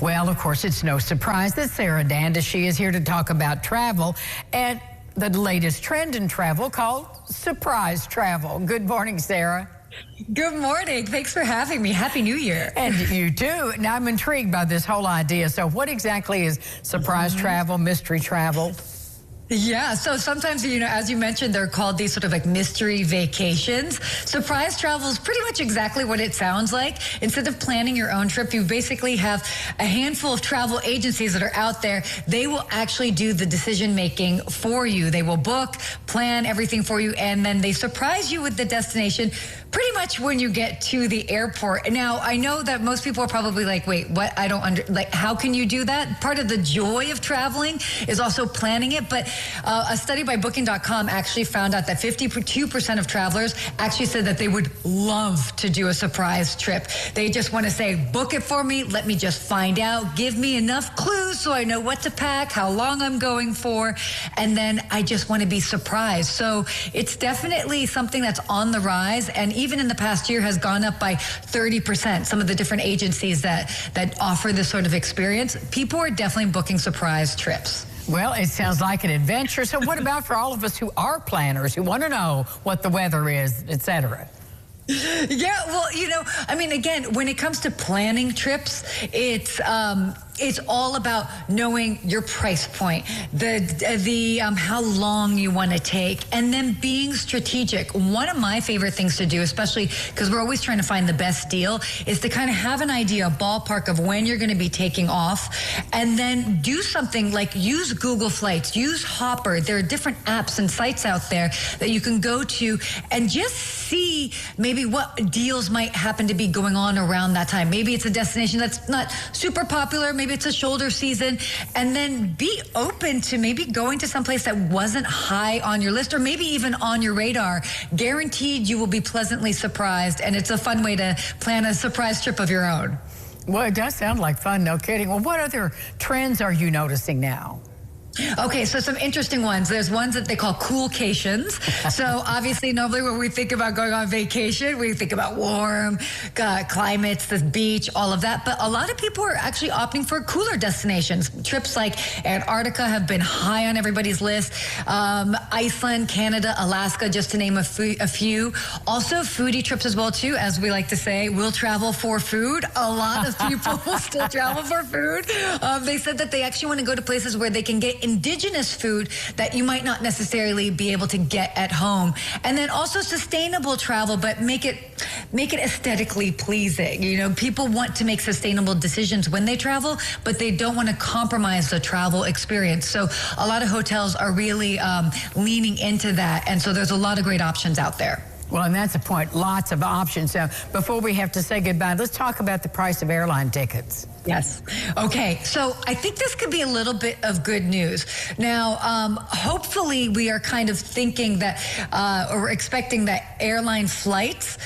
Well, of course, it's no surprise that Sarah Danda, she is here to talk about travel and the latest trend in travel called surprise travel. Good morning, Sarah. Good morning. Thanks for having me. Happy New Year. And you too. Now, I'm intrigued by this whole idea. So what exactly is surprise travel, mystery travel? Yeah, so sometimes, as you mentioned, they're called these sort of like mystery vacations. Surprise travel is pretty much exactly what it sounds like. Instead of planning your own trip, you basically have a handful of travel agencies that are out there. They will actually do the decision making for you. They will book, plan everything for you, and then they surprise you with the destination pretty much when you get to the airport. Now, I know that most people are probably like, wait, what? How can you do that? Part of the joy of traveling is also planning it, but a study by Booking.com actually found out that 52% of travelers actually said that they would love to do a surprise trip. They just want to say, book it for me, let me just find out, give me enough clues so I know what to pack, how long I'm going for, and then I just want to be surprised. So it's definitely something that's on the rise, and even in the past year has gone up by 30%. Some of the different agencies that offer this sort of experience, people are definitely booking surprise trips. Well, it sounds like an adventure. So what about for all of us who are planners, who want to know what the weather is, et cetera? Yeah, well, again, when it comes to planning trips, it's all about knowing your price point, the how long you want to take, and then being strategic. One of my favorite things to do, especially because we're always trying to find the best deal, is to kind of have an idea, a ballpark of when you're going to be taking off, and then do something like use Google Flights, use Hopper. There are different apps and sites out there that you can go to and just see maybe what deals might happen to be going on around that time. Maybe it's a destination that's not super popular, maybe it's a shoulder season, and then be open to maybe going to someplace that wasn't high on your list or maybe even on your radar. Guaranteed you will be pleasantly surprised, and it's a fun way to plan a surprise trip of your own. Well, it does sound like fun, no kidding. Well, what other trends are you noticing now? Okay, so some interesting ones. There's ones that they call coolcations. So obviously, normally when we think about going on vacation, we think about warm climates, the beach, all of that. But a lot of people are actually opting for cooler destinations. Trips like Antarctica have been high on everybody's list. Iceland, Canada, Alaska, just to name a few. Also, foodie trips as well, too. As we like to say, we'll travel for food. A lot of people still travel for food. They said that they actually want to go to places where they can get indigenous food that you might not necessarily be able to get at home. And then also sustainable travel, but make it aesthetically pleasing. People want to make sustainable decisions when they travel, but they don't want to compromise the travel experience. So a lot of hotels are really leaning into that. And so there's a lot of great options out there. Well, and that's the point, lots of options. So before we have to say goodbye, let's talk about the price of airline tickets. Yes. Okay. So I think this could be a little bit of good news. Now, hopefully we are kind of thinking that, or expecting that airline flights,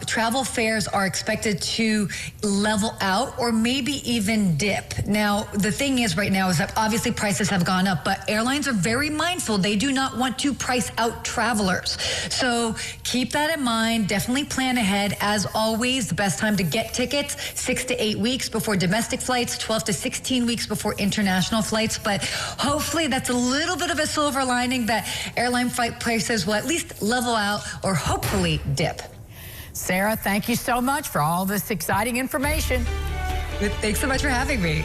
travel fares are expected to level out or maybe even dip. Now, the thing is right now is that obviously prices have gone up, but airlines are very mindful. They do not want to price out travelers. So keep that in mind. Definitely plan ahead. As always, the best time to get tickets, 6 to 8 weeks before domestic flights, 12 to 16 weeks before international flights. But hopefully that's a little bit of a silver lining that airline flight prices will at least level out or hopefully dip. Sarah, thank you so much for all this exciting information. Thanks so much for having me.